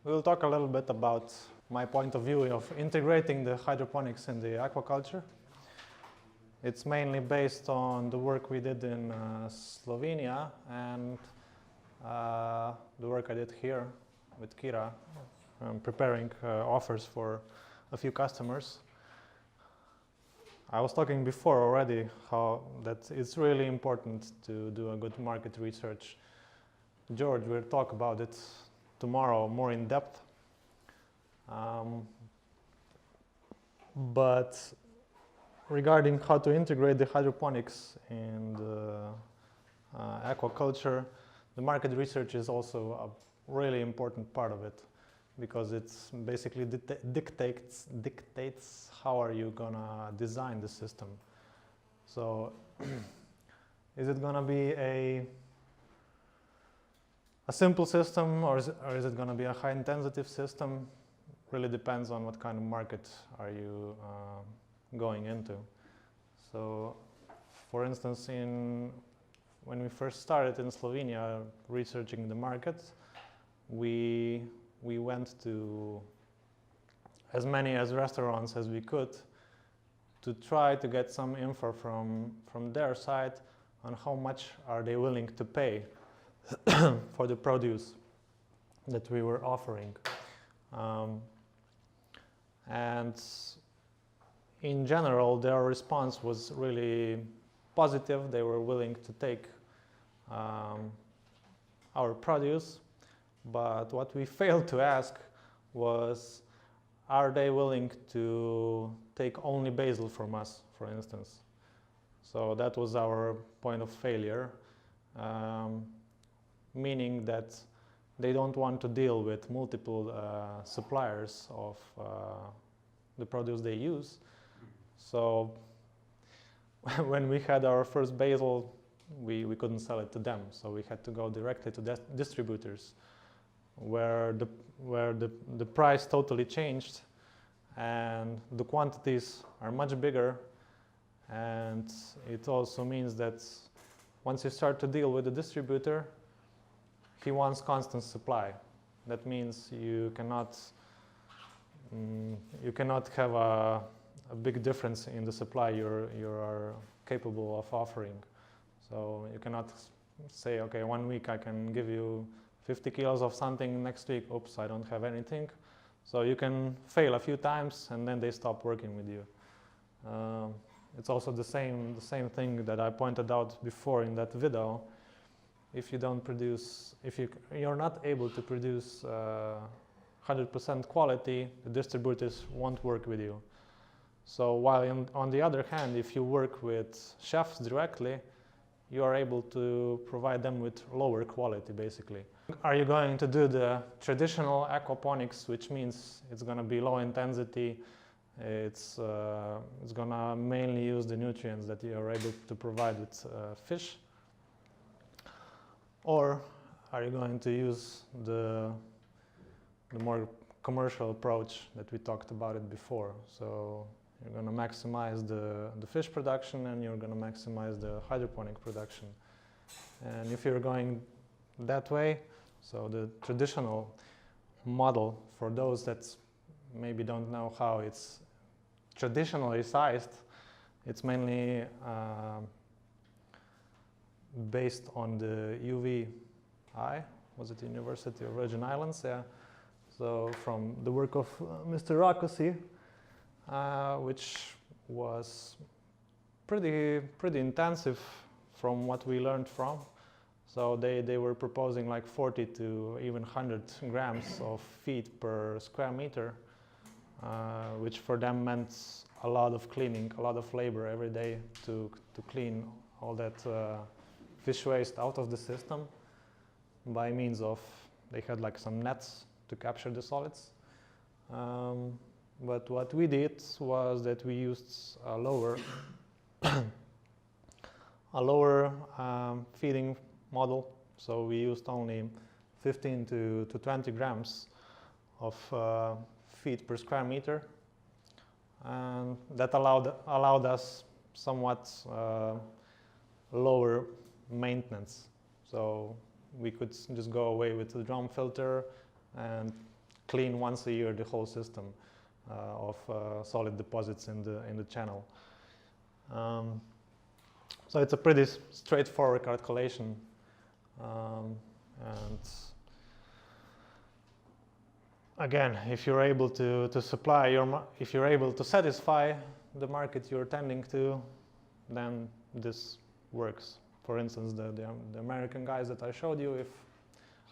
We will talk a little bit about my point of view of integrating the hydroponics in the aquaculture. It's mainly based on the work we did in Slovenia and the work I did here with Kira, preparing offers for a few customers. I was talking before already how that it's really important to do a good market research. George will talk about it tomorrow more in depth. But regarding how to integrate the hydroponics in the aquaculture, the market research is also a really important part of it, because it's basically dictates how are you gonna design the system. So is it gonna be a simple system, or is it gonna be a high intensity system? Really depends on what kind of market are you going into. So for instance, when we first started in Slovenia researching the market, we went to as many restaurants as we could to try to get some info from their side on how much are they willing to pay for the produce that we were offering. And in general, their response was really positive. They were willing to take our produce. But what we failed to ask was, are they willing to take only basil from us, for instance? So that was our point of failure, meaning that they don't want to deal with multiple suppliers of the produce they use. So when we had our first basil, we couldn't sell it to them, so we had to go directly to distributors, where the price totally changed and the quantities are much bigger, and it also means that once you start to deal with the distributor, he wants constant supply. That means you cannot have a big difference in the supply you are capable of offering. So you cannot say, okay, 1 week I can give you 50 kilos of something, next week, oops, I don't have anything. So you can fail a few times and then they stop working with you. It's also the same thing that I pointed out before in that video. If you don't produce, if you're not able to produce 100% quality, the distributors won't work with you. So while on the other hand, if you work with chefs directly, you are able to provide them with lower quality, basically. Are you going to do the traditional aquaponics, which means it's going to be low intensity, it's going to mainly use the nutrients that you are able to provide with fish? Or are you going to use the more commercial approach that we talked about it before? So you're going to maximize the fish production and you're going to maximize the hydroponic production. And if you're going that way, so the traditional model, for those that maybe don't know how it's traditionally sized, it's mainly based on the UVI, was it University of Virgin Islands? Yeah. So from the work of Mr. Rakosi, which was pretty intensive from what we learned from. So they were proposing like 40 to even 100 grams of feed per square meter, which for them meant a lot of cleaning, a lot of labor every day to clean all that fish waste out of the system by means of, they had like some nets to capture the solids. But what we did was that we used a lower feeding model. So we used only 15 to 20 grams of feed per square meter, and that allowed us somewhat lower maintenance. So we could just go away with the drum filter and clean once a year the whole system of solid deposits in the channel. So it's a pretty straightforward calculation, and again, if you're able to supply if you're able to satisfy the market you're tending to, then this works. For instance, the American guys that I showed you,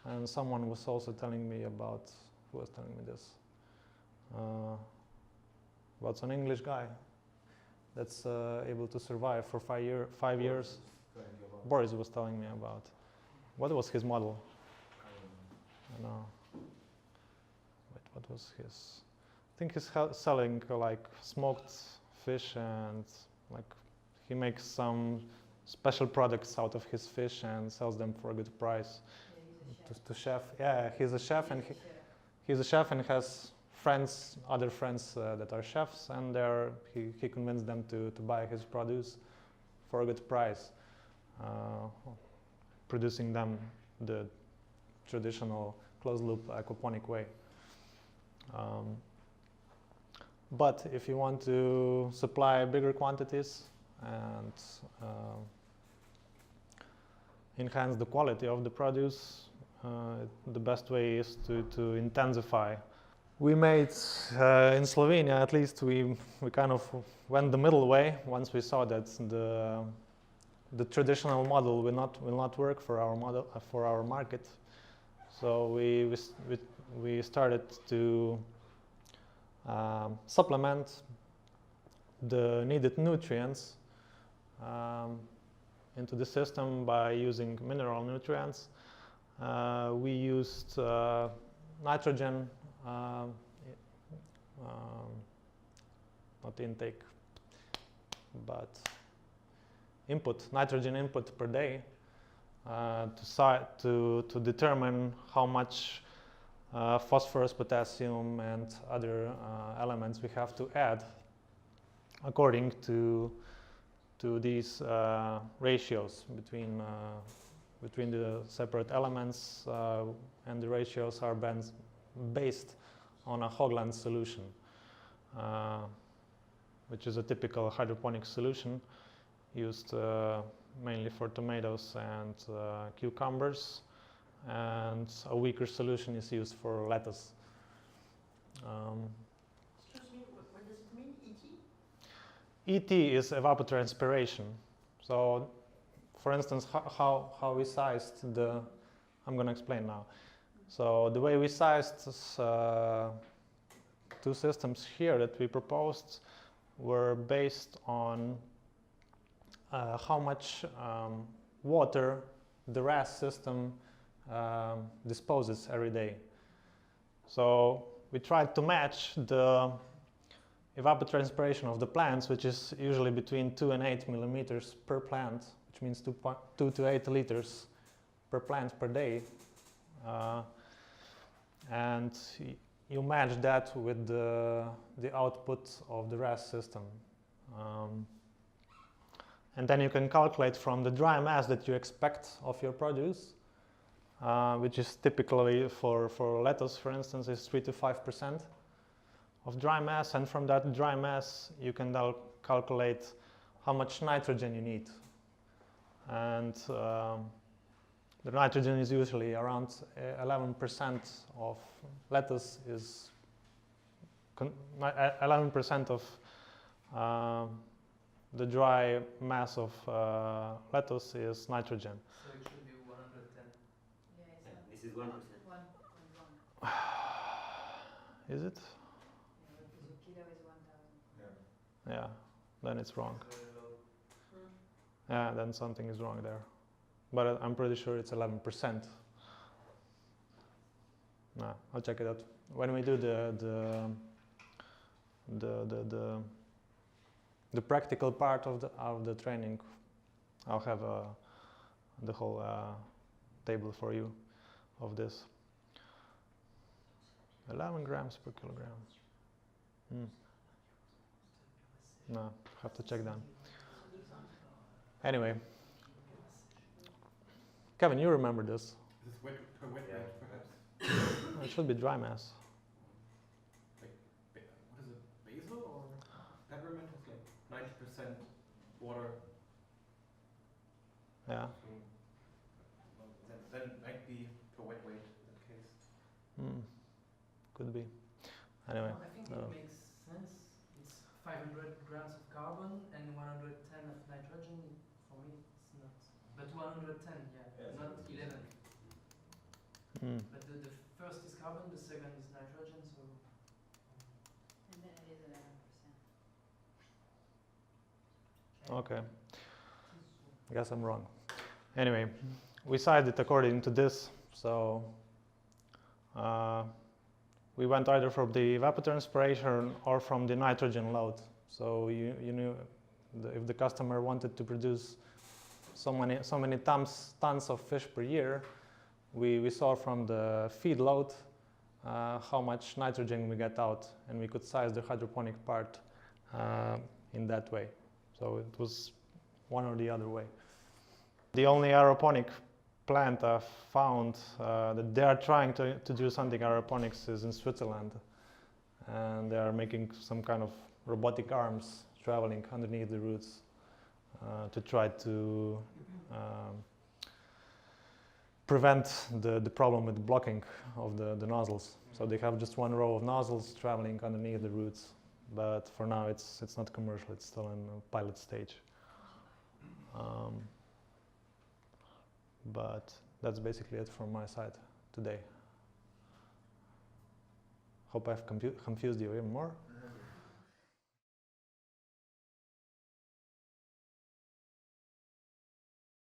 and someone was also telling me about, who was telling me this? About some English guy that's able to survive for 5 years. Boris was telling me about. What was his model? I know. Wait, what was his? I think he's selling like smoked fish, and like he makes some special products out of his fish and sells them for a good price. Yeah, to chef. Yeah, he's a chef, and he's a chef and has other friends that are chefs, and he convinced them to buy his produce for a good price, producing them the traditional closed-loop aquaponic way. But if you want to supply bigger quantities and enhance the quality of the produce, the best way is to intensify. We made, in Slovenia at least, we kind of went the middle way once we saw that the traditional model will not work for our market. So we started to supplement the needed nutrients into the system by using mineral nutrients. We used nitrogen, not intake, but nitrogen input per day to determine how much phosphorus, potassium, and other elements we have to add according to these ratios between the separate elements, and the ratios are based on a Hoagland solution, which is a typical hydroponic solution used mainly for tomatoes and cucumbers, and a weaker solution is used for lettuce. Excuse me, what does it mean, ET? ET is evapotranspiration. So, for instance, how we sized I'm going to explain now. So the way we sized two systems here that we proposed were based on how much water the RAS system disposes every day. So we tried to match the evapotranspiration of the plants, which is usually between 2 and 8 millimeters per plant, which means 2 to 8 liters per plant per day. And you match that with the output of the RAS system. And then you can calculate from the dry mass that you expect of your produce, which is typically for lettuce, for instance, is 3 to 5% of dry mass. And from that dry mass, you can now calculate how much nitrogen you need. And the nitrogen is usually around 11% of lettuce is 11% of the dry mass of lettuce is nitrogen. So it should be 110. Yeah, This is 1%. 1.1. Is it? Yeah, because a kilo is 1,000. Yeah, then it's wrong. It's very low. Yeah, then something is wrong there. But I'm pretty sure it's 11%. No, I'll check it out. When we do the practical part of the training, I'll have the whole table for you of this. 11 grams per kilogram. No, have to check that. Anyway, Kevin, you remember this? Is this wet Yeah. perhaps? It should be dry mass. water. Yeah. Well, then it might be per wet weight in that case. Could be. Anyway. I think it makes sense. It's 500 grams of carbon and 110 of nitrogen. For me, it's not. But 110, yeah, not 11. But the first is carbon, the second is nitrogen, so. And then it is 11%. Okay. I guess I'm wrong. Anyway, we sized it according to this. So we went either from the evapotranspiration or from the nitrogen load. So you knew if the customer wanted to produce so many tons of fish per year, we saw from the feed load how much nitrogen we get out, and we could size the hydroponic part in that way. So it was one or the other way. The only aeroponic plant I've found that they are trying to do something aeroponics is in Switzerland, and they are making some kind of robotic arms traveling underneath the roots to try to prevent the problem with blocking of the nozzles. So they have just one row of nozzles traveling underneath the roots, but for now it's not commercial, it's still in a pilot stage. But that's basically it from my side today. Hope I've confused you even more.